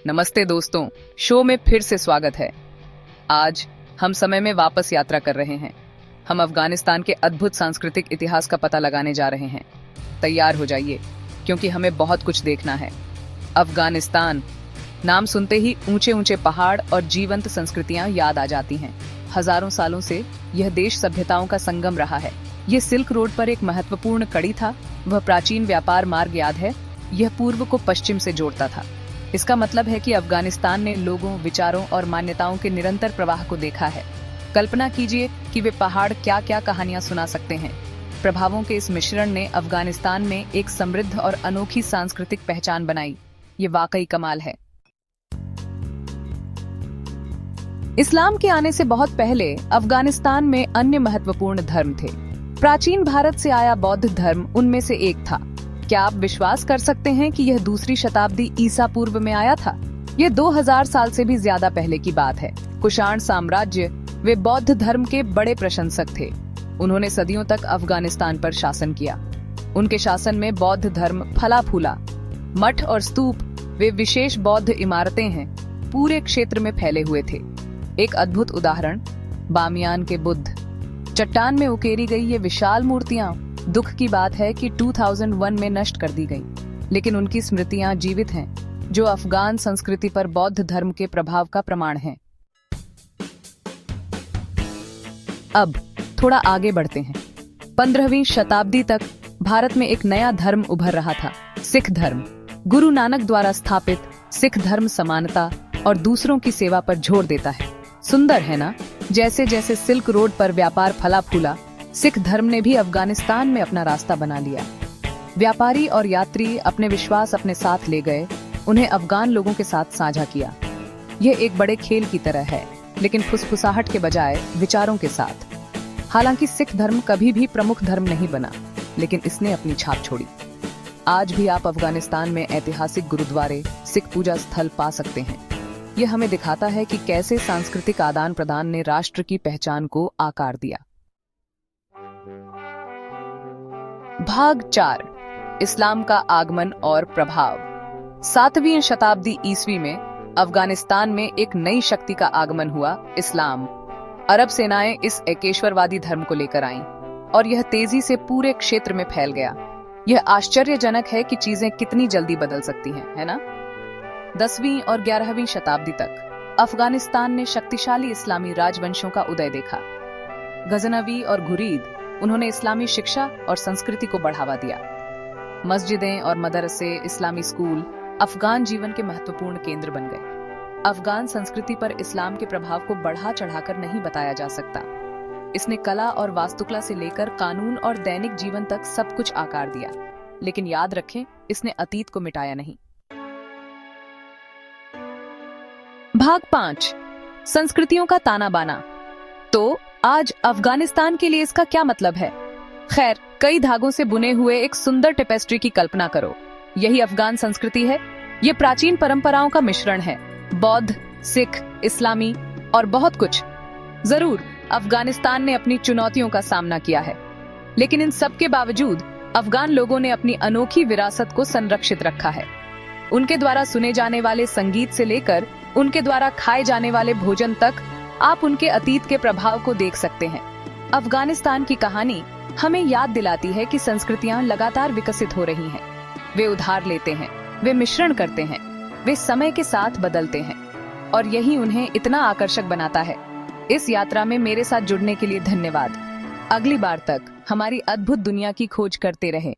नमस्ते दोस्तों, शो में फिर से स्वागत है। आज हम समय में वापस यात्रा कर रहे हैं। हम अफगानिस्तान के अद्भुत सांस्कृतिक इतिहास का पता लगाने जा रहे हैं। तैयार हो जाइए, क्योंकि हमें बहुत कुछ देखना है। अफगानिस्तान नाम सुनते ही ऊंचे ऊंचे पहाड़ और जीवंत संस्कृतियां याद आ जाती हैं। हजारों सालों से यह देश सभ्यताओं का संगम रहा है। यह सिल्क रोड पर एक महत्वपूर्ण कड़ी था। वह प्राचीन व्यापार मार्ग याद है, यह पूर्व को पश्चिम से जोड़ता था। इसका मतलब है कि अफगानिस्तान ने लोगों, विचारों और मान्यताओं के निरंतर प्रवाह को देखा है। कल्पना कीजिए कि वे पहाड़ क्या क्या कहानियां सुना सकते हैं। प्रभावों के इस मिश्रण ने अफगानिस्तान में एक समृद्ध और अनोखी सांस्कृतिक पहचान बनाई। ये वाकई कमाल है। इस्लाम के आने से बहुत पहले अफगानिस्तान में अन्य महत्वपूर्ण धर्म थे। प्राचीन भारत से आया बौद्ध धर्म उनमें से एक था। क्या आप विश्वास कर सकते हैं कि यह दूसरी शताब्दी ईसा पूर्व में आया था? यह 2000 साल से भी ज्यादा पहले की बात है। कुषाण साम्राज्य वे बौद्ध धर्म के बड़े प्रशंसक थे। उन्होंने सदियों तक अफगानिस्तान पर शासन किया। उनके शासन में बौद्ध धर्म फला फूला। मठ और स्तूप, वे विशेष बौद्ध इमारतें हैं, पूरे क्षेत्र में फैले हुए थे। एक अद्भुत उदाहरण बामियान के बुद्ध। चट्टान में उकेरी गई ये विशाल मूर्तियां दुख की बात है कि 2001 में नष्ट कर दी गई, लेकिन उनकी स्मृतियां जीवित हैं, जो अफगान संस्कृति पर बौद्ध धर्म के प्रभाव का प्रमाण है। अब थोड़ा आगे बढ़ते हैं। 15वीं शताब्दी तक भारत में एक नया धर्म उभर रहा था, सिख धर्म। गुरु नानक द्वारा स्थापित सिख धर्म समानता और दूसरों की सेवा पर जोर देता है। सुंदर है ना? जैसे जैसे सिल्क रोड पर व्यापार फला फूला, सिख धर्म ने भी अफगानिस्तान में अपना रास्ता बना लिया। व्यापारी और यात्री अपने विश्वास अपने साथ ले गए, उन्हें अफगान लोगों के साथ साझा किया। यह एक बड़े खेल की तरह है, लेकिन फुसफुसाहट के बजाय विचारों के साथ। हालांकि सिख धर्म कभी भी प्रमुख धर्म नहीं बना, लेकिन इसने अपनी छाप छोड़ी। आज भी आप अफगानिस्तान में ऐतिहासिक गुरुद्वारे, सिख पूजा स्थल पा सकते हैं। यह हमें दिखाता है कि कैसे सांस्कृतिक आदान प्रदान ने राष्ट्र की पहचान को आकार दिया। भाग 4, इस्लाम का आगमन और प्रभाव। 7वीं शताब्दी ईस्वी में अफगानिस्तान में एक नई शक्ति का आगमन हुआ, इस्लाम। अरब सेनाएं इस एकेश्वरवादी धर्म को लेकर आईं और यह तेजी से पूरे क्षेत्र में फैल गया। यह आश्चर्यजनक है कि चीजें कितनी जल्दी बदल सकती हैं, है ना? 10वीं और 11वीं शताब्दी तक अफगानिस्तान ने शक्तिशाली इस्लामी राजवंशों का उदय देखा। गजनवी और घुरीद, उन्होंने इस्लामी शिक्षा और संस्कृति को बढ़ावा दिया। मस्जिदें और मदरसे, इस्लामी स्कूल अफगान जीवन के महत्वपूर्ण केंद्र बन गए। अफगान संस्कृति पर इस्लाम के प्रभाव को बढ़ा चढ़ाकर नहीं बताया जा सकता। इसने कला और वास्तुकला से लेकर कानून और दैनिक जीवन तक सब कुछ आकार दिया। लेकिन याद रखें, इसने अतीत को मिटाया नहीं। भाग 5, संस्कृतियों का ताना बाना। तो आज अफगानिस्तान के लिए इसका क्या मतलब है? खैर, कई धागों से बुने हुए एक सुंदर टेपेस्ट्री की कल्पना करो। यही अफगान संस्कृति है। ये प्राचीन परंपराओं का मिश्रण है, बौद्ध, सिख, इस्लामी और बहुत कुछ। जरूर अफगानिस्तान ने अपनी चुनौतियों का सामना किया है, लेकिन इन सब के बावजूद अफगान लोगों ने अपनी अनोखी विरासत को संरक्षित रखा है। उनके द्वारा सुने जाने वाले संगीत से लेकर उनके द्वारा खाए जाने वाले भोजन तक आप उनके अतीत के प्रभाव को देख सकते हैं। अफगानिस्तान की कहानी हमें याद दिलाती है कि संस्कृतियां लगातार विकसित हो रही हैं। वे उधार लेते हैं, वे मिश्रण करते हैं, वे समय के साथ बदलते हैं, और यही उन्हें इतना आकर्षक बनाता है। इस यात्रा में मेरे साथ जुड़ने के लिए धन्यवाद। अगली बार तक हमारी अद्भुत दुनिया की खोज करते रहें।